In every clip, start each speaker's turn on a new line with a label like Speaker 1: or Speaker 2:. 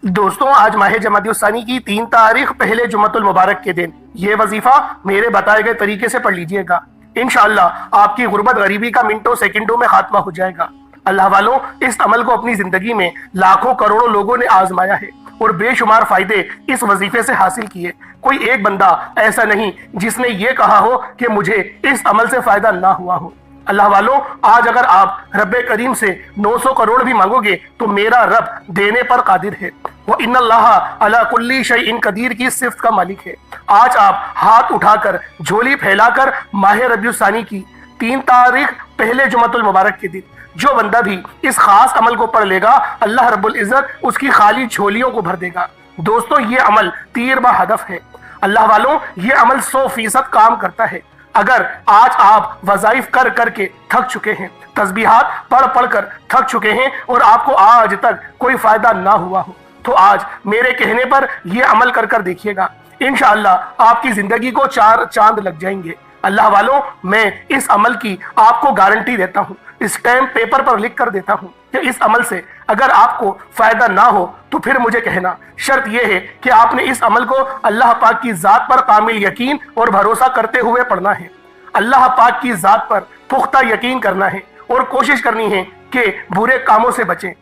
Speaker 1: دوستوں، آج ماہ جمادی الثانی کی 3 تاریخ پہلے جمعۃ المبارک کے دن یہ وظیفہ میرے بتائے گئے طریقے سے پڑھ لیجئے گا۔ انشاءاللہ آپ کی غربت غریبی کا منٹوں سیکنڈوں میں خاتمہ ہو جائے گا۔ اللہ والوں، اس عمل کو اپنی زندگی میں لاکھوں کروڑوں لوگوں نے آزمایا ہے اور بے شمار فائدے اس وظیفے سے حاصل کیے۔ کوئی ایک بندہ ایسا نہیں جس نے یہ کہا ہو کہ مجھے اس عمل سے فائدہ نہ ہوا ہو۔ اللہ والوں، آج اگر آپ رب کریم سے 900 کروڑ بھی مانگو گے تو میرا رب دینے پر قادر ہے۔ وَإِنَّ اللَّهَ عَلَى كُلِّ شَيْءٍ قدیر کی صفت کا مالک ہے۔ آج آپ ہاتھ اٹھا کر جھولی پھیلا کر ماہ ربیع الثانی کی 3 تاریخ پہلے جمعۃ المبارک کے دن جو بندہ بھی اس خاص عمل کو پڑھ لے گا، اللہ رب العزت اس کی خالی جھولیوں کو بھر دے گا۔ دوستوں، یہ عمل تیر بہ ہدف ہے۔ اللہ والوں، یہ عمل 100% کام کرتا ہے۔ اگر آج آپ وظائف کر کر کے تھک چکے ہیں، تسبیحات پڑھ پڑھ کر تھک چکے ہیں اور آپ کو آج تک کوئی فائدہ نہ ہوا ہو، تو آج میرے کہنے پر یہ عمل کر کر دیکھیے گا۔ انشاءاللہ آپ کی زندگی کو 4 چاند لگ جائیں گے۔ اللہ والوں، میں اس عمل کی آپ کو گارنٹی دیتا ہوں، اسٹیمپ پیپر پر لکھ کر دیتا ہوں کہ اس عمل سے اگر آپ کو فائدہ نہ ہو تو پھر مجھے کہنا۔ شرط یہ ہے کہ آپ نے اس عمل کو اللہ پاک کی ذات پر کامل یقین اور بھروسہ کرتے ہوئے پڑھنا ہے۔ اللہ پاک کی ذات پر پختہ یقین کرنا ہے اور کوشش کرنی ہے کہ برے کاموں سے بچیں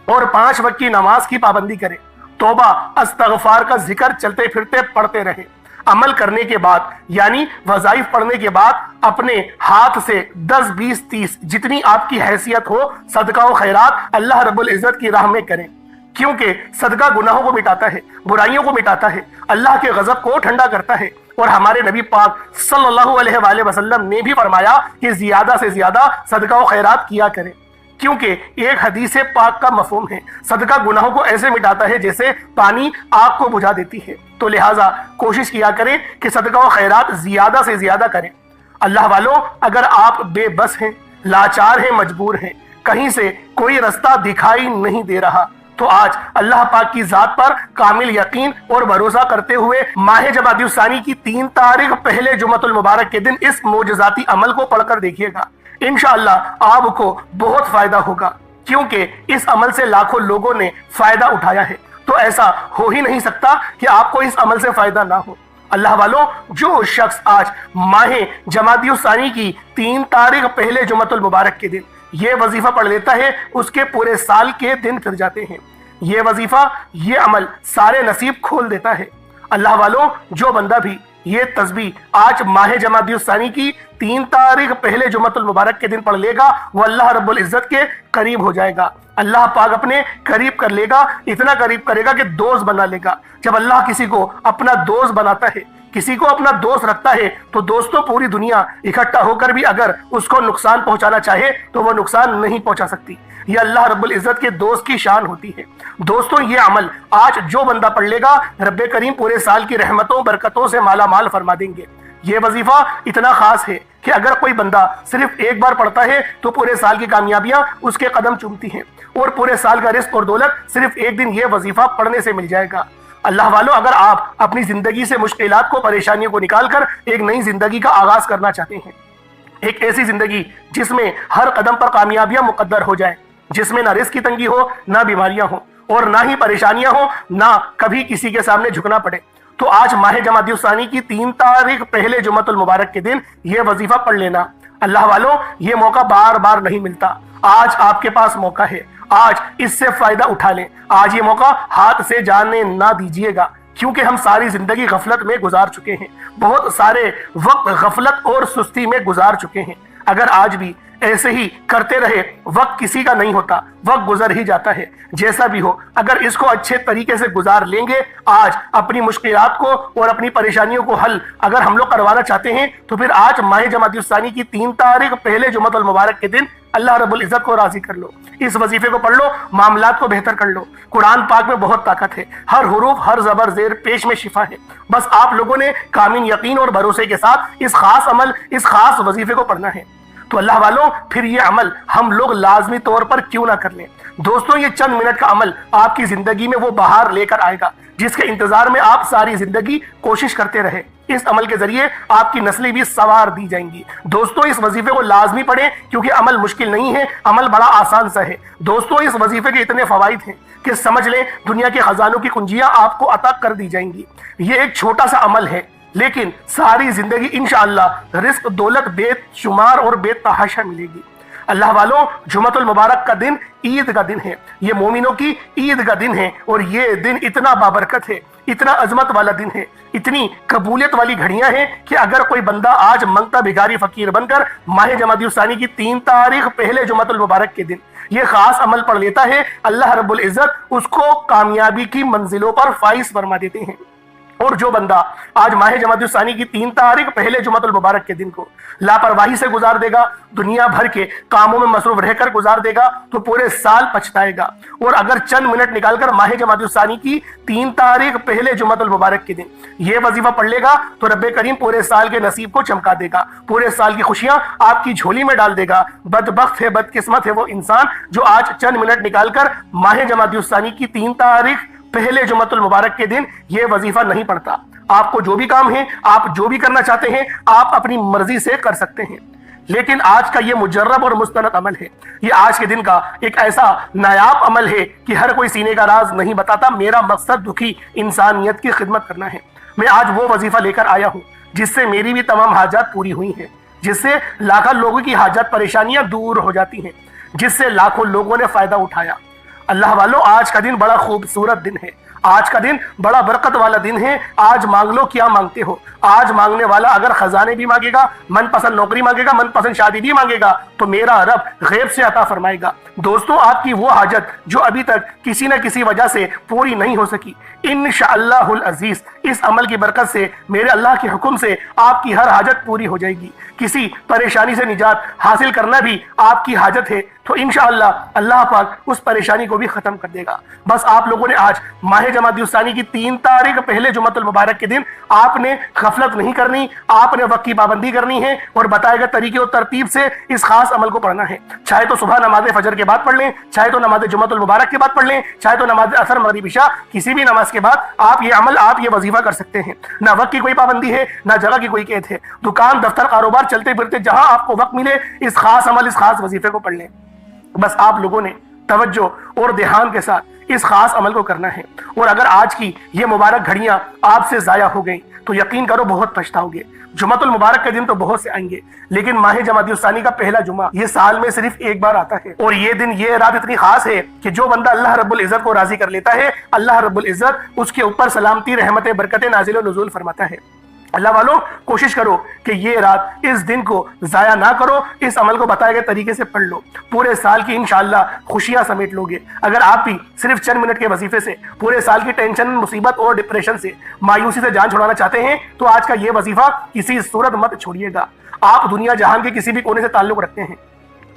Speaker 1: اور 5 وقت کی نماز کی پابندی کریں۔ توبہ استغفار کا ذکر چلتے پھرتے پڑھتے رہیں۔ عمل کرنے کے بعد یعنی وظائف پڑھنے کے بعد اپنے ہاتھ سے 10 20 30 جتنی آپ کی حیثیت ہو صدقہ و خیرات اللہ رب العزت کی راہ میں کریں، کیونکہ صدقہ گناہوں کو مٹاتا ہے، برائیوں کو مٹاتا ہے، اللہ کے غضب کو ٹھنڈا کرتا ہے۔ اور ہمارے نبی پاک صلی اللہ علیہ وآلہ وسلم نے بھی فرمایا کہ زیادہ سے زیادہ صدقہ و خیرات کیا کریں، کیونکہ ایک حدیث پاک کا مفہوم ہے، صدقہ گناہوں کو ایسے مٹاتا ہے جیسے پانی آگ کو بجھا دیتی ہے۔ تو لہٰذا کوشش کیا کریں کہ صدقہ و خیرات زیادہ سے زیادہ کریں۔ اللہ والوں، اگر آپ بے بس ہیں، لاچار ہیں، مجبور ہیں، کہیں سے کوئی رستہ دکھائی نہیں دے رہا، تو آج اللہ پاک کی ذات پر کامل یقین اور بھروسہ کرتے ہوئے ماہ جمادی الثانی کی 3 تاریخ پہلے جمعۃ المبارک کے دن اس معجزاتی عمل کو پڑھ کر دیکھیے گا۔ انشاءاللہ آپ کو بہت فائدہ ہوگا، کیونکہ اس عمل سے لاکھوں لوگوں نے فائدہ اٹھایا ہے، تو ایسا ہو ہی نہیں سکتا کہ آپ کو اس عمل سے فائدہ نہ ہو۔ اللہ والوں، جو شخص آج ماہ جمادی الثانی کی 3 تاریخ پہلے جمعۃ المبارک کے دن یہ وظیفہ پڑھ لیتا ہے، اس کے پورے سال کے دن پھر جاتے ہیں۔ یہ وظیفہ، یہ عمل سارے نصیب کھول دیتا ہے۔ اللہ والوں، جو بندہ بھی یہ تسبیح آج ماہ جمادی الثانی کی 3 تاریخ پہلے جمعۃ المبارک کے دن پڑھ لے گا، وہ اللہ رب العزت کے قریب ہو جائے گا۔ اللہ پاک اپنے قریب کر لے گا، اتنا قریب کرے گا کہ دوست بنا لے گا۔ جب اللہ کسی کو اپنا دوست بناتا ہے، کسی کو اپنا دوست رکھتا ہے، تو دوستوں پوری دنیا اکٹھا ہو کر بھی اگر اس کو نقصان پہنچانا چاہے تو وہ نقصان نہیں پہنچا سکتی۔ یہ اللہ رب العزت کے دوست کی شان ہوتی ہے۔ دوستوں، یہ عمل آج جو بندہ پڑھ لے گا، رب کریم پورے سال کی رحمتوں برکتوں سے مالا مال فرما دیں گے۔ یہ وظیفہ اتنا خاص ہے کہ اگر کوئی بندہ صرف ایک بار پڑھتا ہے تو پورے سال کی کامیابیاں اس کے قدم چومتی ہیں، اور پورے سال کا رزق اور دولت صرف ایک دن یہ وظیفہ پڑھنے سے مل جائے گا۔ اللہ والوں، اگر آپ اپنی زندگی سے مشکلات کو، پریشانیوں کو نکال کر ایک نئی زندگی کا آغاز کرنا چاہتے ہیں، ایک ایسی زندگی جس میں ہر قدم پر کامیابیاں مقدر ہو جائیں، جس میں نہ رزق کی تنگی ہو، نہ بیماریاں ہوں، اور نہ ہی پریشانیاں ہوں، نہ کبھی کسی کے سامنے جھکنا پڑے، تو آج ماہ جمادی الثانی کی 3 تاریخ پہلے جمعۃ المبارک کے دن یہ وظیفہ پڑھ لینا۔ اللہ والوں، یہ موقع بار بار نہیں ملتا۔ آج آپ کے پاس موقع ہے، آج اس سے فائدہ اٹھا لیں۔ آج یہ موقع ہاتھ سے جانے نہ دیجیے گا، کیونکہ ہم ساری زندگی غفلت میں گزار چکے ہیں، بہت سارے وقت غفلت اور سستی میں گزار چکے ہیں۔ اگر آج بھی ایسے ہی کرتے رہے، وقت کسی کا نہیں ہوتا، وقت گزر ہی جاتا ہے۔ جیسا بھی ہو، اگر اس کو اچھے طریقے سے گزار لیں گے، آج اپنی مشکلات کو اور اپنی پریشانیوں کو حل اگر ہم لوگ کروانا چاہتے ہیں، تو پھر آج ماہ جمادی الثانی کی 3 تاریخ پہلے جمعۃ المبارک کے دن اللہ رب العزت کو راضی کر لو، اس وظیفے کو پڑھ لو، معاملات کو بہتر کر لو۔ قرآن پاک میں بہت طاقت ہے، ہر حروف، ہر زبر زیر پیش میں شفا ہے۔ بس آپ لوگوں نے کامل یقین اور بھروسے کے ساتھ اس خاص عمل، اس خاص وظیفے کو پڑھنا ہے۔ تو اللہ والوں، پھر یہ عمل ہم لوگ لازمی طور پر کیوں نہ کر لیں۔ دوستوں، یہ چند منٹ کا عمل آپ کی زندگی میں وہ بہار لے کر آئے گا جس کے انتظار میں آپ ساری زندگی کوشش کرتے رہے۔ اس عمل کے ذریعے آپ کی نسلیں بھی سوار دی جائیں گی۔ دوستو اس وظیفے کو لازمی پڑھیں کیونکہ عمل مشکل نہیں ہے، عمل بڑا آسان سا ہے۔ دوستو اس وظیفے کے اتنے فوائد ہیں کہ سمجھ لیں دنیا کے خزانوں کی کنجیاں آپ کو عطا کر دی جائیں گی۔ یہ ایک چھوٹا سا عمل ہے لیکن ساری زندگی انشاءاللہ رزق دولت بے شمار اور بے تحاشا ملے گی۔ اللہ والوں، جمعۃ المبارک کا دن عید کا دن ہے، یہ مومنوں کی عید کا دن ہے، اور یہ دن اتنا بابرکت ہے، اتنا عظمت والا دن ہے، اتنی قبولیت والی گھڑیاں ہیں کہ اگر کوئی بندہ آج منگتا بھکاری فقیر بن کر ماہ جمادی الثانی کی 3 تاریخ پہلے جمعۃ المبارک کے دن یہ خاص عمل پڑھ لیتا ہے، اللہ رب العزت اس کو کامیابی کی منزلوں پر فائز فرما دیتے ہیں۔ اور جو بندہ آج ماہ جمادی الثانی کی 3 تاریخ پہلے جمعۃ المبارک کے دن کو لاپرواہی سے گزار دے گا، دنیا بھر کے کاموں میں مصروف رہ کر گزار دے گا تو پورے سال پچھتائے گا۔ اور اگر چند منٹ نکال کر ماہ جمادی الثانی کی 3 تاریخ پہلے جمعۃ المبارک کے دن یہ وظیفہ پڑھ لے گا تو رب کریم پورے سال کے نصیب کو چمکا دے گا، پورے سال کی خوشیاں آپ کی جھولی میں ڈال دے گا۔ بدبخت ہے، بدقسمت ہے وہ انسان جو آج چند منٹ نکال کر ماہ جمادی الثانی کی 3 تاریخ پہلے جمعۃ المبارک کے دن یہ وظیفہ نہیں پڑھتا۔ آپ کو جو بھی کام ہے، آپ جو بھی کرنا چاہتے ہیں، آپ اپنی مرضی سے کر سکتے ہیں، لیکن آج کا یہ مجرب اور مستند عمل ہے، یہ آج کے دن کا ایک ایسا نایاب عمل ہے کہ ہر کوئی سینے کا راز نہیں بتاتا۔ میرا مقصد دکھی انسانیت کی خدمت کرنا ہے۔ میں آج وہ وظیفہ لے کر آیا ہوں جس سے میری بھی تمام حاجات پوری ہوئی ہیں، جس سے لاکھوں لوگوں کی حاجات پریشانیاں دور ہو جاتی ہیں، جس سے لاکھوں لوگوں نے فائدہ اٹھایا۔ اللہ والوں، آج کا دن بڑا خوبصورت دن ہے، آج کا دن بڑا برکت والا دن ہے۔ آج مانگ لو کیا مانگتے ہو۔ آج مانگنے والا اگر خزانے بھی مانگے گا، من پسند نوکری مانگے گا، من پسند شادی بھی مانگے گا تو میرا رب غیب سے عطا فرمائے گا۔ دوستو آپ کی وہ حاجت جو ابھی تک کسی نہ کسی وجہ سے پوری نہیں ہو سکی، انشاءاللہ العزیز اس عمل کی برکت سے، میرے اللہ کے حکم سے آپ کی ہر حاجت پوری ہو جائے گی۔ کسی پریشانی سے نجات حاصل کرنا بھی آپ کی حاجت ہے تو انشاءاللہ اللہ پاک اس پریشانی کو بھی ختم کر دے گا۔ بس آپ لوگوں نے آج ماہ جمادی الثانی کی 3 تاریخ پہلے جمعۃ المبارک کے دن آپ نے غفلت نہیں کرنی، آپ نے وقت کی پابندی کرنی ہے اور بتائے گئے طریقے اور ترتیب سے اس خاص عمل کو پڑھنا ہے۔ چاہے تو صبح نماز فجر کے بعد پڑھ لیں، چاہے تو نماز جمعۃ المبارک کے بعد پڑھ لیں، چاہے تو نماز عصر مغرب عشاء کسی بھی نماز کے بعد آپ یہ عمل، آپ یہ وظیفہ کر سکتے ہیں۔ نہ وقت کی کوئی پابندی ہے، نہ جگہ کی کوئی قید ہے، دکان دفتر کاروبار چلتے پھرتے جہاں آپ کو وقت ملے اس خاص عمل، اس خاص وظیفے کو پڑھ لیں۔ بس آپ لوگوں نے توجہ اور دھیان کے ساتھ اس خاص عمل کو کرنا ہے، اور اگر آج کی یہ مبارک گھڑیاں آپ سے ضائع ہو گئیں تو یقین کرو بہت پچھتاؤ گے۔ جمعۃ المبارک کے دن تو بہت سے آئیں گے لیکن ماہ جمادی الثانی کا پہلا جمعہ یہ سال میں صرف ایک بار آتا ہے، اور یہ دن، یہ رات اتنی خاص ہے کہ جو بندہ اللہ رب العزت کو راضی کر لیتا ہے اللہ رب العزت اس کے اوپر سلامتی، رحمتیں، برکتیں نازل و نزول فرماتا ہے۔ اللہ والوں کوشش کرو کہ یہ رات، اس دن کو ضائع نہ کرو، اس عمل کو بتائے گئے طریقے سے پڑھ لو، پورے سال کی انشاءاللہ خوشیاں سمیٹ لو گے۔ اگر آپ بھی صرف چند منٹ کے وظیفے سے پورے سال کی ٹینشن، مصیبت اور ڈپریشن سے، مایوسی سے جان چھڑانا چاہتے ہیں تو آج کا یہ وظیفہ کسی صورت مت چھوڑیے گا۔ آپ دنیا جہان کے کسی بھی کونے سے تعلق رکھتے ہیں،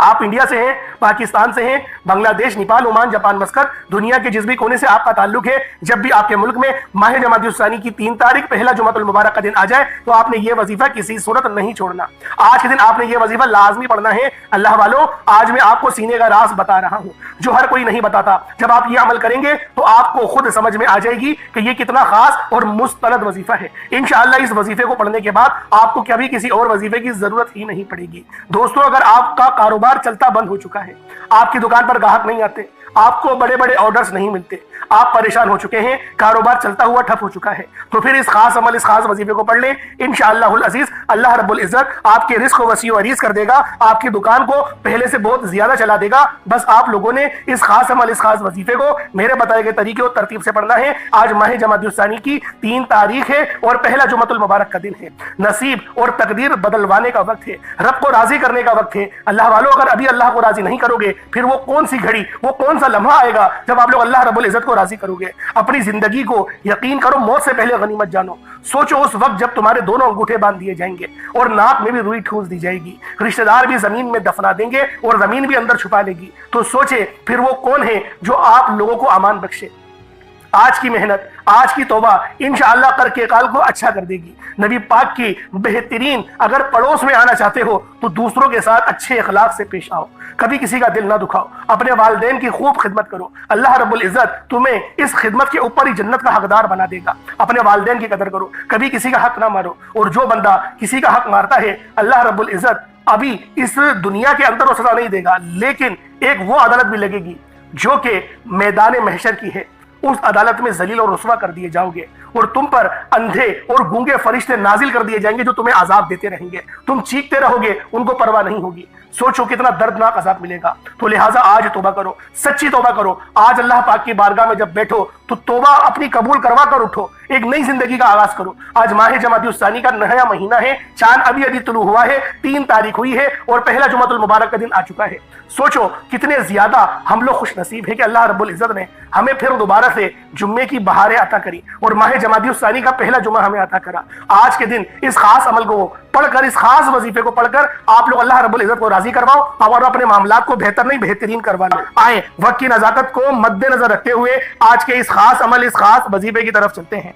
Speaker 1: آپ انڈیا سے ہیں، پاکستان سے ہیں، بنگلہ دیش، نیپال، عمان، جاپان، مسقط، دنیا کے جس بھی کونے سے آپ کا تعلق ہے، جب بھی آپ کے ملک میں ماہ جمادی الثانی کی 3 تاریخ پہلا جمعۃ المبارک کا دن آ جائے تو آپ نے یہ وظیفہ کسی صورت نہیں چھوڑنا۔ آج کے دن آپ نے یہ وظیفہ لازمی پڑھنا ہے۔ اللہ والوں، آج میں آپ کو سینے کا راز بتا رہا ہوں جو ہر کوئی نہیں بتاتا۔ جب آپ یہ عمل کریں گے تو آپ کو خود سمجھ میں آ جائے گی کہ یہ کتنا خاص اور مستند وظیفہ ہے۔ انشاءاللہ اس وظیفے کو پڑھنے کے بعد آپ کو کبھی کسی اور وظیفے کی ضرورت ہی نہیں پڑے گی۔ دوستو اگر آپ کا کاروبار چلتا بند ہو چکا ہے، آپ کی دکان پر گاہک نہیں آتے، آپ کو بڑے بڑے آرڈرز نہیں ملتے، آپ پریشان ہو چکے ہیں، کاروبار چلتا ہوا ٹھپ ہو چکا ہے، تو پھر اس خاص عمل، اس خاص وظیفے کو پڑھ لیں۔ انشاءاللہ العزیز اللہ رب العزت آپ کے رزق کو وسیع و عریض کر دے گا، آپ کی دکان کو پہلے سے بہت زیادہ چلا دے گا۔ بس آپ لوگوں نے اس خاص عمل، اس خاص وظیفے کو میرے بتائے گئے طریقے اور ترتیب سے پڑھنا ہے۔ آج ماہ جمادی الثانی کی 3 تاریخ ہے اور پہلا جمعۃ المبارک کا دن ہے۔ نصیب اور تقدیر بدلوانے کا وقت ہے، رب کو راضی کرنے کا وقت ہے۔ اللہ والوں اگر ابھی اللہ کو راضی نہیں کرو گے پھر وہ کون سی گھڑی، وہ کون سا لمحہ آئے گا جب آپ لوگ اللہ رب العزت کو راضی کرو گے۔ اپنی زندگی کو یقین کرو موت سے پہلے غنیمت جانو۔ سوچو اس وقت جب تمہارے دونوں انگوٹھے باندھ دیے جائیں گے اور ناک میں بھی روئی ٹھوس دی جائے گی، رشتہ دار بھی زمین میں دفنا دیں گے اور زمین بھی اندر چھپا لے گی، تو سوچے پھر وہ کون ہے جو آپ لوگوں کو امان بخشے۔ آج کی محنت، آج کی توبہ انشاءاللہ کر کے کال کو اچھا کر دے گی۔ نبی پاک کی بہترین، اگر پڑوس میں آنا چاہتے ہو تو دوسروں کے ساتھ اچھے اخلاق سے پیش آؤ، کبھی کسی کا دل نہ دکھاؤ، اپنے والدین کی خوب خدمت کرو، اللہ رب العزت تمہیں اس خدمت کے اوپر ہی جنت کا حقدار بنا دے گا۔ اپنے والدین کی قدر کرو، کبھی کسی کا حق نہ مارو، اور جو بندہ کسی کا حق مارتا ہے اللہ رب العزت ابھی اس دنیا کے اندر وہ سزا نہیں دے گا، لیکن ایک وہ عدالت بھی لگے گی جو کہ میدان محشر کی ہے، اس عدالت میں ذلیل اور رسوا کر دیے جاؤ گے، اور تم پر اندھے اور گونگے فرشتے نازل کر دیے جائیں گے جو تمہیں عذاب دیتے رہیں گے، تم چیختے رہو گے، ان کو پرواہ نہیں ہوگی۔ سوچو کتنا دردناک عذاب ملے گا۔ تو لہٰذا آج توبہ کرو، سچی توبہ کرو، آج اللہ پاک کی بارگاہ میں جب بیٹھو تو توبہ اپنی قبول کروا کر اٹھو، ایک نئی زندگی کا آغاز کرو۔ آج ماہ جمادی الثانی کا نیا مہینہ ہے، چاند ابھی ابھی طلوع ہوا ہے، 3 تاریخ ہوئی ہے اور پہلا جمعۃ المبارک کا دن آ چکا ہے۔ سوچو کتنے زیادہ ہم لوگ خوش نصیب ہیں کہ اللہ رب العزت نے ہمیں پھر دوبارہ سے جمعے کی بہاریں عطا کری اور ماہ جمادی الثانی کا پہلا جمعہ ہمیں عطا کرا۔ آج کے دن اس خاص عمل کو پڑھ کر، اس خاص وظیفے کو پڑھ کر آپ لوگ اللہ رب العزت کو راضی کرواؤ اور اپنے معاملات کو بہتر نہیں بہترین کروا لو۔ آئیں وقت کی نزاکت کو مد نظر رکھتے ہوئے آج کے اس خاص عمل، اس خاص وظیفے کی طرف چلتے ہیں۔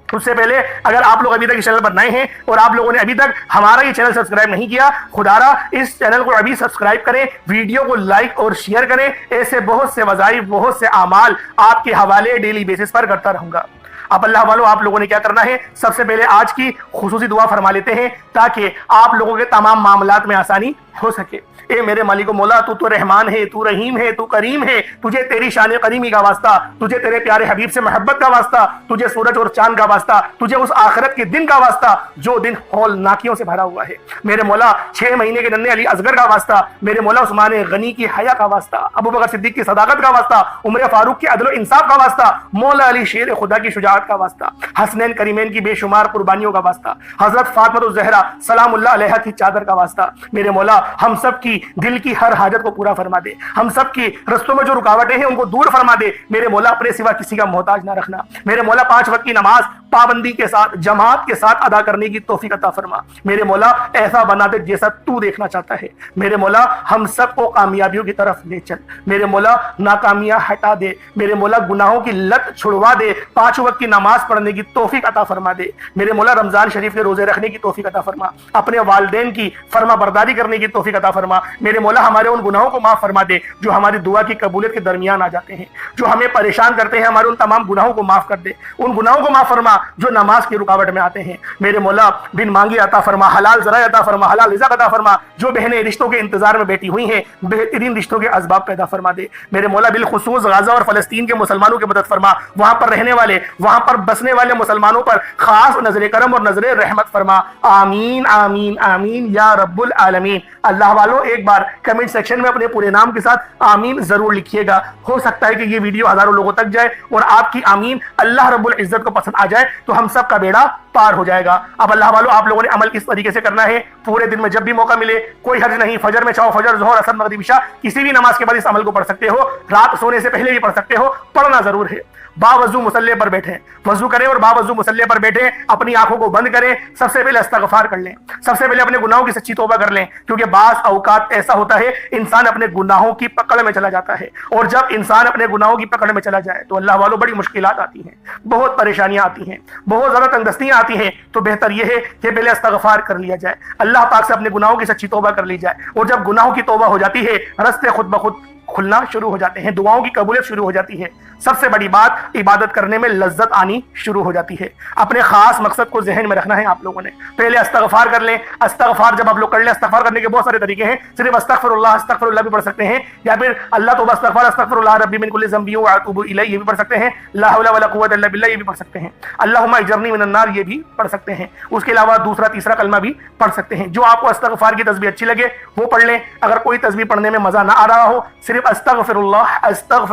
Speaker 1: اس سے پہلے اگر آپ لوگ ابھی تک اس چینل پر نئے ہیں اور آپ لوگوں نے ابھی تک ہمارا یہ چینل سبسکرائب نہیں کیا، خدارا اس چینل کو ابھی سبسکرائب کریں، ویڈیو کو لائک اور شیئر کریں۔ ایسے بہت سے وظائف، بہت سے اعمال آپ کے حوالے ڈیلی بیسس پر کرتا رہوں گا۔ اب اللہ والوں آپ لوگوں نے کیا کرنا ہے، سب سے پہلے آج کی خصوصی دعا فرما لیتے ہیں تاکہ آپ لوگوں کے تمام معاملات میں آسانی ہو سکے۔ اے میرے مالک و مولا، تو رحمان ہے، تو رحیم ہے، تو کریم ہے، تجھے تیری شان قریمی کا واسطہ، تجھے تیرے پیارے حبیب سے محبت کا واسطہ، تجھے سورج اور چاند کا واسطہ، تجھے اس آخرت کے دن کا واسطہ جو دن ہول ناکیوں سے بھرا ہوا ہے، میرے مولا 6 مہینے کے ننھے علی اصغر کا واسطہ، میرے مولا عثمان غنی کی حیا کا واسطہ، ابو بکر صدیق کی صداقت کا واسطہ، عمر فاروق کی عدل و انصاف کا واسطہ، مولا علی شیر خدا کی شجاعت کا واسطہ، حسنین کریمین کی بے شمار قربانیوں کا واسطہ، حضرت فاطمہ الزہرا سلام اللہ علیہا کی چادر کا واسطہ، میرے مولا ہم سب کی دل کی ہر حاجت کو پورا فرما دے، ہم سب کی رستوں میں جو رکاوٹیں ہیں ان کو دور فرما دے، میرے مولا اپنے سوا کسی کا محتاج نہ رکھنا، میرے مولا 5 وقت کی نماز پابندی کے ساتھ، جماعت کے ساتھ ادا کرنے کی توفیق عطا فرما، میرے مولا ایسا بنا دے جیسا تو دیکھنا چاہتا ہے، میرے مولا ہم سب کو کامیابیوں کی طرف لے چل، میرے مولا ناکامیاں ہٹا دے، میرے مولا گناہوں کی لت چھڑوا دے، 5 وقت کی نماز پڑھنے کی توفیق عطا فرما دے، میرے مولا رمضان شریف کے روزے رکھنے کی توفیق عطا فرما، اپنے والدین کی فرما برداری کرنے کی توفیق عطا فرما، میرے مولا ہمارے ان گناہوں کو معاف فرما دے جو ہماری دعا کی قبولیت کے درمیان آ جاتے ہیں، جو ہمیں پریشان کرتے ہیں، ہمارے ان تمام گناہوں کو معاف کر دے، ان گناہوں کو معاف فرما جو نماز کی رکاوٹ میں آتے ہیں، میرے مولا بن مانگے عطا فرما، حلال ذرائع عطا فرما، حلال رزق عطا فرما، جو بہنیں رشتوں کے انتظار میں بیٹھی ہوئی ہیں بہترین رشتوں کے اسباب پیدا فرما دے، میرے مولا بالخصوص غزہ اور فلسطین کے مسلمانوں کی مدد فرما، وہاں پر رہنے والے، وہاں پر بسنے والے مسلمانوں پر خاص نظر کرم اور نظر رحمت فرما، آمین آمین آمین یا رب العالمین۔ اللہ والوں ایک بار کمنٹ سیکشن میں اپنے پورے نام کے ساتھ آمین ضرور لکھیے گا، ہو سکتا ہے کہ یہ ویڈیو ہزاروں لوگوں تک جائے اور آپ کی آمین اللہ رب العزت کو پسند آ جائے تو ہم سب کا بیڑا پار ہو جائے گا۔ اب اللہ والوں آپ لوگوں نے عمل کس طریقے سے کرنا ہے، پورے دن میں جب بھی موقع ملے کوئی حرج نہیں، فجر میں چاہو فجر، ظہر، عصر، مغرب، عشاء کسی بھی نماز کے بعد اس عمل کو پڑھ سکتے ہو، رات سونے سے پہلے بھی پڑھ سکتے ہو، پڑھنا ضرور ہے۔ باوضو مصلی پر بیٹھیں، وضو کریں اور باوضو مصلی پر بیٹھیں، اپنی آنکھوں کو بند کریں، سب سے پہلے استغفار کر لیں، سب سے پہلے اپنے گناہوں کی سچی توبہ کر لیں، کیونکہ بعض اوقات ایسا ہوتا ہے انسان اپنے گناہوں کی پکڑ میں چلا جاتا ہے، اور جب انسان اپنے گناہوں کی پکڑ میں چلا جائے تو اللہ والوں بڑی مشکلات آتی ہیں، بہت پریشانیاں آتی ہیں، بہت زیادہ تنگدستیاں آتی ہیں، تو بہتر یہ ہے کہ پہلے استغفار کر لیا جائے، اللہ پاک سے اپنے گناہوں کی سچی توبہ کر لی جائے، اور جب گناہوں کی توبہ ہو جاتی ہے رستے خود بخود کھلنا شروع ہو جاتے ہیں، دعاؤں کی قبولیت شروع ہو جاتی ہے، سب سے بڑی بات عبادت کرنے میں لذت آنی شروع ہو جاتی ہے۔ اپنے خاص مقصد کو ذہن میں رکھنا ہے آپ لوگوں نے، پہلے استغفار کر لیں، استغفار جب آپ لوگ کر لیں، استغفار کرنے کے بہت سارے طریقے ہیں، صرف استغفر اللہ بھی پڑھ سکتے ہیں، یا پھر اللہ توبہ استغفار استغفر اللہ ربی من کل ذنب واتوب الیہ یہ بھی پڑھ سکتے ہیں، لا حول ولا قوت الا باللہ یہ بھی پڑھ سکتے ہیں، اللہم اجرنی من النار یہ بھی پڑھ سکتے ہیں، اس کے علاوہ دوسرا تیسرا کلمہ بھی پڑھ سکتے ہیں، جو آپ کو استغفار کی تسبیح اچھی لگے وہ پڑھ لیں۔ اگر کوئی تسبیح پڑھنے میں مزہ نہ آ رہا ہو، صرف استغفر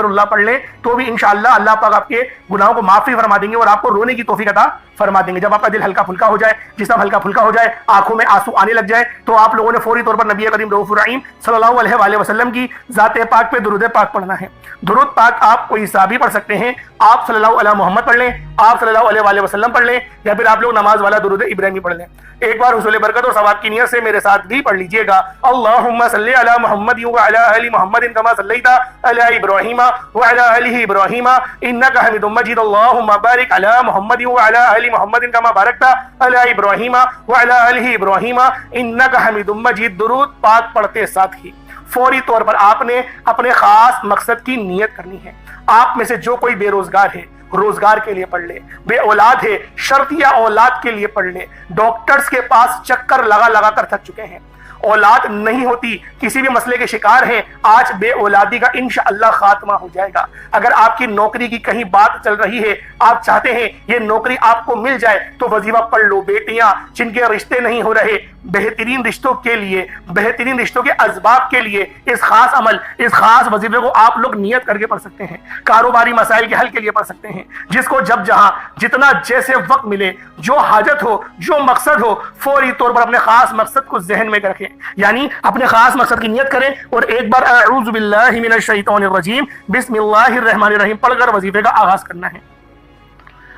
Speaker 1: اللہ پڑھ لیں تو بھی انشاءاللہ اللہ پاک آپ کے گناہوں کو معافی فرما دیں گے اور آپ کو رونے کی توفیق عطا فرما دیں گے۔ جب آپ کا دل ہلکا پھلکا ہو جائے، جسم ہلکا پھلکا ہو جائے، آنکھوں میں آنسو آنے لگ جائے، تو آپ لوگوں نے فوری طور پر نبی کریم رؤوف الرحیم صلی اللہ علیہ وسلم کی ذات پاک پہ درود پاک پڑھنا ہے۔ درود پاک آپ کوئی سا بھی پڑھ سکتے ہیں، آپ صلی اللہ علیہ محمد پڑھ لیں، آپ صلی اللہ علیہ وسلم پڑھ لیں، یا پھر آپ لوگ نماز والا درود ابراہیمی پڑھ لیں۔ ایک بار حصول برکت اور ثواب کی نیت سے میرے ساتھ بھی پڑھ لیجئے گا۔ اللہم صلی علی محمد وعلی آل محمد کما صلیت علی ابراہیم وعلی آل ابراہیم انک حمید مجید۔ اللہم بارک علی محمد وعلی آل محمد کما بارکت علی ابراہیم وعلی آل ابراہیم انک حمید مجید۔ درود پاک پڑھتے ساتھ ہی فوری طور پر آپ نے اپنے خاص مقصد کی نیت کرنی ہے۔ آپ میں سے جو کوئی بے روزگار ہے روزگار کے لیے پڑھ لے، بے اولاد ہے شرطیہ اولاد کے لیے پڑھ لے، ڈاکٹرز کے پاس چکر لگا لگا کر تھک چکے ہیں، اولاد نہیں ہوتی، کسی بھی مسئلے کے شکار ہیں، آج بے اولادی کا انشاءاللہ خاتمہ ہو جائے گا۔ اگر آپ کی نوکری کی کہیں بات چل رہی ہے، آپ چاہتے ہیں یہ نوکری آپ کو مل جائے، تو وظیفہ پڑھ لو۔ بیٹیاں جن کے رشتے نہیں ہو رہے، بہترین رشتوں کے لیے، بہترین رشتوں کے اسباب کے لیے اس خاص عمل، اس خاص وظیفے کو آپ لوگ نیت کر کے پڑھ سکتے ہیں۔ کاروباری مسائل کے حل کے لیے پڑھ سکتے ہیں۔ جس کو جب جہاں جتنا جیسے وقت ملے، جو حاجت ہو، جو مقصد ہو، فوری طور پر اپنے خاص مقصد کو ذہن میں رکھیں، یعنی اپنے خاص مقصد کی نیت کریں اور ایک بار اعوذ باللہ من الشیطان الرجیم بسم اللہ الرحمن الرحیم پڑھ کر وظیفے کا آغاز کرنا ہے۔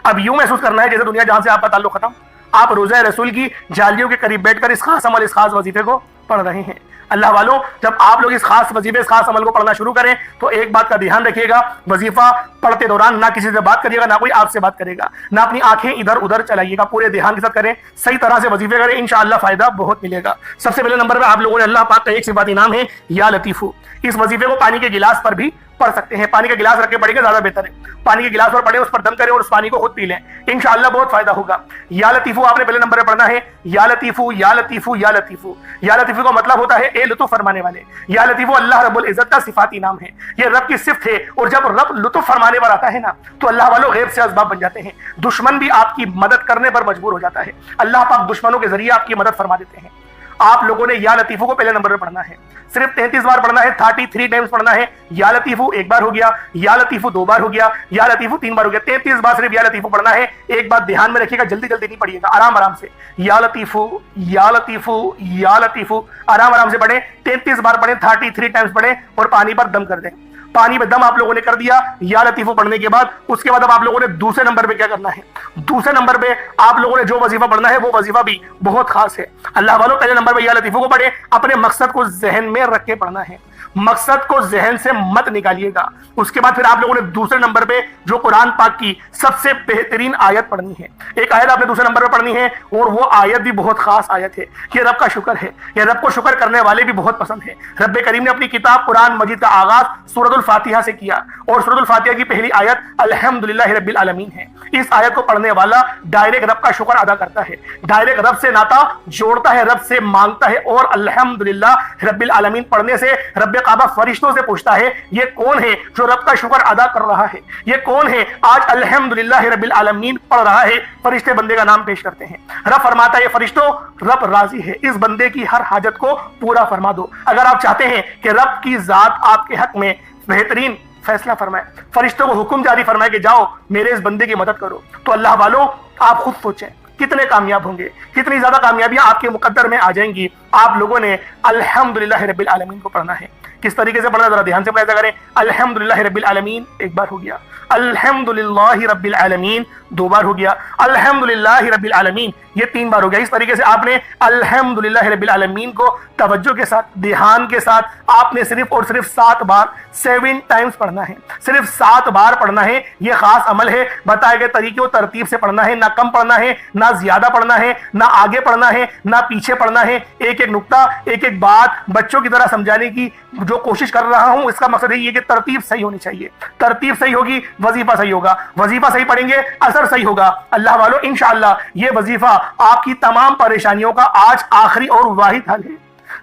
Speaker 1: اب یوں محسوس کرنا ہے جیسے دنیا جہاں سے آپ کا تعلق ختم، آپ روضہ رسول کی جالیوں کے قریب بیٹھ کر اس خاص عمل، اس خاص وظیفے کو پڑھ رہے ہیں۔ اللہ والوں، جب آپ لوگ اس خاص وظیفے، اس خاص عمل کو پڑھنا شروع کریں تو ایک بات کا دھیان رکھیے گا، وظیفہ پڑھتے دوران نہ کسی سے بات کریے گا، نہ کوئی آپ سے بات کرے گا، نہ اپنی آنکھیں ادھر ادھر چلائیے گا، پورے دھیان کے ساتھ کریں، صحیح طرح سے وظیفے کریں، انشاءاللہ فائدہ بہت ملے گا۔ سب سے پہلے نمبر پہ آپ لوگوں نے اللہ پاک کا ایک صفاتی نام ہے یا لطیفو۔ اس وظیفے کو پانی کے گلاس پر بھی پڑھ سکتے ہیں، پانی کا گلاس رکھ کے پڑھیں گے زیادہ بہتر ہے۔ پانی کے گلاس پر پڑھیں، اس پر دم کریں اور اس پانی کو خود پی لیں، انشاءاللہ بہت فائدہ ہوگا۔ یا لطیفو آپ نے پہلے نمبر پہ پڑھنا ہے، یا لطیفو یا لطیفو یا لطیفو۔ یا لطیفو کا مطلب ہوتا ہے اے لطف فرمانے والے۔ یا لطیفو اللہ رب العزت کا صفاتی نام ہے، یہ رب کی صفت ہے، اور جب رب لطف فرمانے پر آتا ہے نا تو اللہ والوں غیب سے اسباب بن جاتے ہیں، دشمن بھی آپ کی مدد کرنے پر مجبور ہو جاتا ہے، اللہ پاک دشمنوں کے ذریعے آپ کی مدد فرما دیتے ہیں۔ آپ لوگوں نے یا لطیفو کو پہلے نمبر پہ پڑھنا ہے، صرف 33 بار پڑھنا ہے، 33 ٹائمز پڑھنا ہے۔ یا لطیفو ایک بار ہو گیا، یا لطیفو 2 بار ہو گیا، یا لطیفو 3 بار ہو گیا، 33 بار صرف یا لطیفو پڑھنا ہے۔ ایک بات دھیان میں رکھیے گا، جلدی جلدی نہیں پڑھیے گا، آرام آرام سے یا لطیفو یا لطیفو یا لطیفو آرام آرام سے پڑھیں، 33 بار پڑھیں، 33 ٹائمز پڑھیں اور پانی پر دم کر دیں۔ پانی پہ دم آپ لوگوں نے کر دیا یا لطیفو پڑھنے کے بعد، اس کے بعد اب آپ لوگوں نے دوسرے نمبر پہ کیا کرنا ہے، دوسرے نمبر پہ آپ لوگوں نے جو وظیفہ پڑھنا ہے وہ وظیفہ بھی بہت خاص ہے۔ اللہ والوں پہلے نمبر پہ یا لطیفو کو پڑھیں، اپنے مقصد کو ذہن میں رکھ کے پڑھنا ہے، مقصد کو ذہن سے مت نکالیے گا۔ اس کے بعد پھر آپ لوگوں نے دوسرے نمبر پہ جو قرآن پاک کی سب سے بہترین آیت پڑھنی ہے، ایک آیت آپ نے دوسرے نمبر پہ پڑھنی ہے، اور وہ آیت بھی بہت خاص آیت ہے، یہ رب کا شکر ہے، یہ رب کو شکر کرنے والے بھی بہت پسند ہے۔ رب کریم نے اپنی کتاب قرآن مجید کا آغاز سورۃ الفاتحہ سے کیا، اور سورۃ الفاتحہ کی پہلی آیت الحمدللہ رب العالمین ہے۔ اس آیت کو پڑھنے والا ڈائریکٹ رب کا شکر ادا کرتا ہے، ڈائریکٹ رب سے ناتا جوڑتا ہے، رب سے مانگتا ہے، اور الحمدللہ رب العالمین پڑھنے سے رب کعبہ فرشتوں سے پوچھتا ہے یہ کون ہے جو رب کا شکر ادا کر رہا ہے، یہ کون ہے آج الحمدللہ رب العالمین پڑھ رہا ہے۔ فرشتے بندے کا نام پیش کرتے ہیں، رب فرماتا ہے فرشتوں رب راضی ہے، اس بندے کی ہر حاجت کو پورا فرما دو۔ اگر آپ چاہتے ہیں کہ رب کی ذات آپ کے حق میں بہترین فیصلہ فرمائے، فرشتوں کو حکم جاری فرمائے کہ جاؤ میرے اس بندے کی مدد کرو، تو اللہ والوں آپ خود سوچیں کتنے کامیاب ہوں گے، کتنی زیادہ کامیابیاں آپ کے مقدر میں آ جائیں گی۔ آپ لوگوں نے الحمدللہ رب العالمین کو پڑھنا ہے، کس طریقے سے پڑھنا ذرا دھیان سے پڑھا کریں۔ الحمدللہ رب العالمین ایک بار ہو گیا، الحمدللہ رب العالمین 2 بار ہو گیا، الحمدللہ رب العالمین یہ 3 بار ہو گیا۔ اس طریقے سے آپ نے الحمدللہ رب العالمین کو توجہ کے ساتھ، دھیان کے ساتھ آپ نے صرف اور صرف 7 بار 7 ٹائمز پڑھنا ہے، صرف 7 بار پڑھنا ہے۔ یہ خاص عمل ہے، بتائے گئے طریقے و ترتیب سے پڑھنا ہے، نہ کم پڑھنا ہے، نہ زیادہ پڑھنا ہے، نہ آگے پڑھنا ہے، نہ پیچھے پڑھنا ہے۔ ایک ایک نقطہ، ایک ایک بات بچوں کی طرح سمجھانے کی جو کوشش کر رہا ہوں، اس کا مقصد یہ ہے کہ ترتیب صحیح ہونی چاہیے، ترتیب صحیح ہوگی وظیفہ صحیح ہوگا، وظیفہ صحیح پڑھیں گے اثر صحیح ہوگا۔ اللہ والوں انشاءاللہ یہ وظیفہ آپ کی تمام پریشانیوں کا آج آخری اور واحد حل ہے۔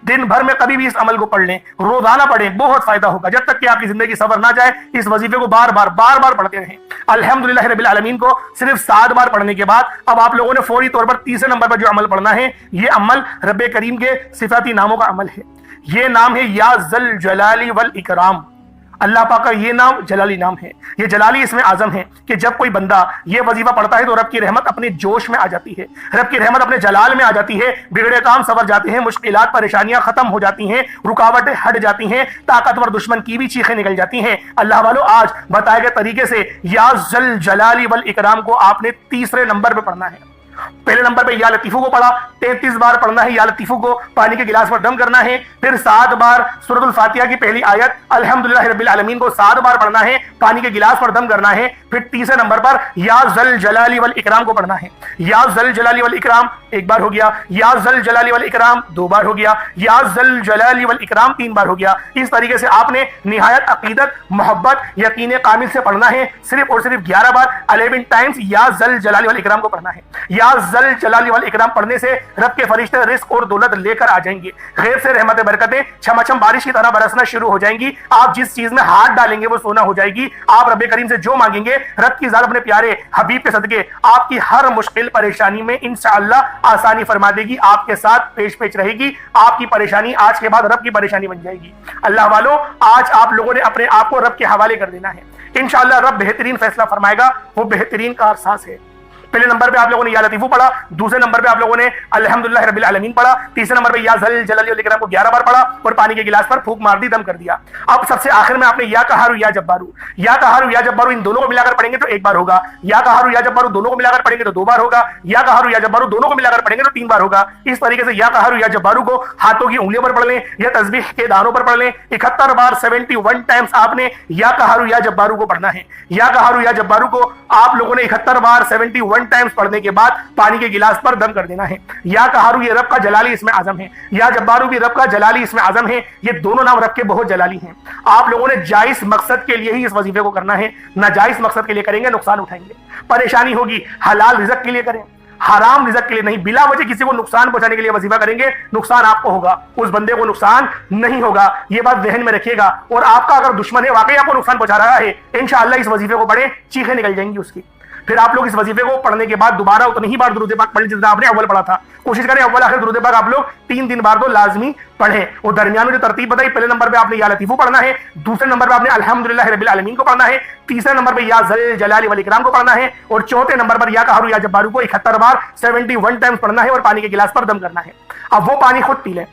Speaker 1: دن بھر میں کبھی بھی اس عمل کو پڑھ لیں، روزانہ پڑھیں، بہت فائدہ ہوگا۔ جب تک کہ آپ کی زندگی سفر نہ جائے اس وظیفے کو بار بار پڑھتے رہیں۔ الحمدللہ رب العالمین کو صرف 7 بار پڑھنے کے بعد اب آپ لوگوں نے فوری طور پر تیسرے نمبر پر جو عمل پڑھنا ہے، یہ عمل رب کریم کے صفاتی ناموں کا عمل ہے۔ یہ نام ہے یا ذل جلال والاکرام۔ اللہ پاک کا یہ نام جلالی نام ہے، یہ جلالی اسم اعظم ہے کہ جب کوئی بندہ یہ وظیفہ پڑھتا ہے تو رب کی رحمت اپنے جوش میں آ جاتی ہے، رب کی رحمت اپنے جلال میں آ جاتی ہے، بگڑے کام سنور جاتے ہیں، مشکلات پریشانیاں ختم ہو جاتی ہیں، رکاوٹیں ہٹ جاتی ہیں، طاقتور دشمن کی بھی چیخیں نکل جاتی ہیں۔ اللہ والو، آج بتائے گئے طریقے سے یا ذل جلالی والاکرام کو آپ نے تیسرے نمبر پہ پڑھنا ہے۔ پہلے نمبر پہ یا لطیفو کو پڑھا، 33 بار پڑھنا ہے یا لطیفو کو، پانی کے گلاس پر دم کرنا ہے، پھر 7 بار سورۃ الفاتحہ کی پہلی آیت الحمدللہ رب العالمین کو 7 بار پڑھنا ہے، پانی کے گلاس پر دم کرنا ہے، پھر تیسرے نمبر پر یا ذل جلالی والاکرام کو پڑھنا ہے۔ یا ذل جلالی والاکرام 1 بار ہو گیا، یا ذل جلالی والاکرام 2 بار ہو گیا، یا ذل جلالی والاکرام 3 بار ہو گیا۔ اس طریقے سے آپ نے نہایت عقیدت، محبت، یقین کامل سے پڑھنا ہے، صرف اور صرف 11 بار 11 ٹائمز یا ذل جلالی والاکرام کو پڑھنا ہے۔ یا ذل جلالی والاکرام پڑھنے سے رب کے فرشتے رزق اور دولت لے کر آ جائیں گے، غیب سے رحمت برکتیں چھمچم بارش کی طرح برسنا شروع ہو جائیں گی، آپ جس چیز میں ہاتھ ڈالیں گے وہ سونا ہو جائے گی، آپ رب کریم سے جو مانگیں گے رب کی ذات اپنے پیارے حبیب کے صدقے آپ کی ہر مشکل پریشانی میں انشاءاللہ آسانی فرما دے گی، آپ کے ساتھ پیش پیش رہے گی، آپ کی پریشانی آج کے بعد رب کی پریشانی بن جائے گی۔ اللہ والو، آج آپ لوگوں نے اپنے آپ کو رب کے حوالے کر دینا ہے، انشاءاللہ رب بہترین فیصلہ فرمائے گا، وہ بہترین کا احساس ہے۔ پہلے نمبر پہ آپ لوگوں نے یا لطیفو پڑھا، دوسرے نمبر پہ آپ لوگوں نے الحمدللہ رب العالمین پڑھا، تیسرے نمبر پہ یا ذل جلالی والاکرام کو 11 بار پڑھا اور پانی کے گلاس پر پھونک مار دی، دم کر دیا۔ اب سب سے آخر میں آپ نے یا قہار یا جبار، یا قہار یا جبار ان دونوں کو ملا کر پڑھیں گے تو 1 بار ہوگا، یا قہار یا جبار دونوں کو ملا کر پڑھیں گے تو 2 بار ہوگا، یا قہار یا جبار دونوں کو ملا کر پڑھیں گے تو 3 بار ہوگا۔ اس طریقے سے یا قہار یا جبار کو ہاتھوں کی انگلیوں پر پڑھ لیں یا تسبیح کے دانوں پر پڑھ لیں، 71 بار 71 ٹائمز آپ نے یا قہار یا جبار کو پڑھنا ہے۔ یا قہار یا جبار کو آپ لوگوں نے 71 بار 71 ٹائمز پڑھنے کے بعد پانی کے گلاس پر دم کر دینا ہے۔ یا قہارو یہ رب کا جلالی اسم اعظم ہے، یا جبارو بھی رب کا جلالی اسم اعظم ہے، یہ دونوں نام رب کے بہت جلالی ہیں۔ آپ لوگوں نے جائز مقصد کے لیے ہی اس وظیفے کو کرنا ہے، ناجائز مقصد کے لیے کریں گے نقصان اٹھائیں گے، پریشانی ہوگی۔ حلال رزق کے لیے کریں، حرام رزق کے لیے نہیں، بلا وجہ کسی کو نقصان پہنچانے کے لیے وظیفہ کریں گے نقصان آپ کو ہوگا، اس بندے کو نقصان نہیں ہوگا، یہ بات ذہن میں رکھیے گا۔ اور آپ کا اگر دشمن ہے واقعی آپ کو نقصان پہنچا رہا ہے، انشاءاللہ اس وظیفے کو پڑھیں، چیخیں نکل جائیں گی اس کی۔ پھر آپ لوگ اس وظیفے کو پڑھنے کے بعد دوبارہ اتنی ہی بار درود پاک پڑھیں جتنا آپ نے اول پڑھا تھا، کوشش کریں اول آخر درود پاک آپ لوگ 3 بار تو لازمی پڑھیں۔ اور درمیان میں جو ترتیب بتائی، پہلے نمبر پہ آپ نے یا لطیفو پڑھنا ہے، دوسرے نمبر پہ آپ نے الحمدللہ رب العالمین کو پڑھنا ہے، تیسرے نمبر پہ یا ذل جلالی والاکرام کو پڑھنا ہے، اور چوتھے نمبر پر یا قہار یا جبار کو 71 بار 71 ٹائمز پڑھنا ہے اور پانی کے گلاس پر دم کرنا ہے۔ اب وہ پانی خود پی لیں،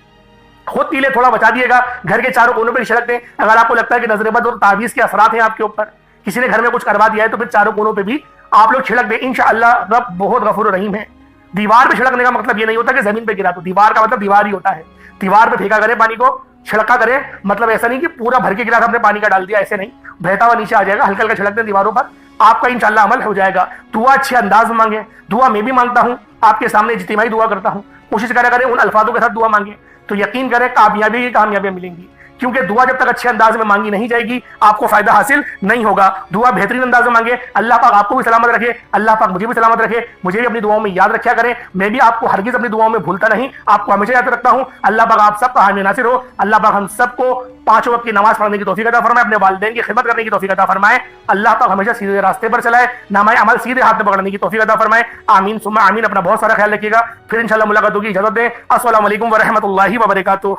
Speaker 1: خود پی لیں، تھوڑا بچا دیے گا، گھر کے چاروں کونوں پہ چھڑک دیں۔ اگر آپ کو لگتا ہے کہ نظر بد اور تعویذ کے اثرات ہیں آپ کے اوپر، کسی نے گھر میں کچھ کروا دیا ہے، تو پھر چاروں کونوں پہ بھی آپ لوگ چھڑک دیں، انشاءاللہ رب بہت غفور رحیم ہے۔ دیوار پہ چھڑکنے کا مطلب یہ نہیں ہوتا کہ زمین پہ گرا، تو دیوار کا مطلب دیوار ہی ہوتا ہے، دیوار پہ پھینکا کرے پانی کو، چھڑکا کرے، مطلب ایسا نہیں کہ پورا بھر کے گلاس ہم نے پانی کا ڈال دیا، ایسے نہیں، بہتا ہوا نیچے آ جائے گا، ہلکا ہلکا چھڑک دیں دیواروں پر، آپ کا انشاءاللہ عمل ہو جائے گا۔ دعا اچھے انداز میں مانگیں، دعا میں بھی مانگتا ہوں، آپ کے سامنے اجتماعی دعا کرتا ہوں، کوشش کریں ان الفاظوں کے ساتھ دعا مانگیں تو یقین کریں کامیابی ملیں گی، کیونکہ دعا جب تک اچھے انداز میں مانگی نہیں جائے گی آپ کو فائدہ حاصل نہیں ہوگا۔ دعا بہترین انداز میں مانگے، اللہ پاک آپ کو بھی سلامت رکھے، اللہ پاک مجھے بھی سلامت رکھے، مجھے بھی اپنی دعاؤں میں یاد رکھا کریں، میں بھی آپ کو ہرگز اپنی دعاؤں میں بھولتا نہیں، آپ کو ہمیشہ یاد رکھتا ہوں۔ اللہ پاک آپ سب کا حامی ناصر ہو، اللہ پاک ہم سب کو 5 وقت کی نماز پڑھنے کی توفیق عطا فرمائے، اپنے والدین کی خدمت کرنے کی توفیق عطا فرمائے، اللہ پاک ہمیشہ سیدھے راستے پر چلائے، نامہ عمل سیدھے ہاتھ میں پکڑنے کی توفیق عطا فرمائے، آمین ثم آمین۔ اپنا بہت سارا خیال رکھیے گا، پھر انشاءاللہ ملاقات ہوگی، اجازت دیں، السلام علیکم ورحمۃ اللہ وبرکاتہ۔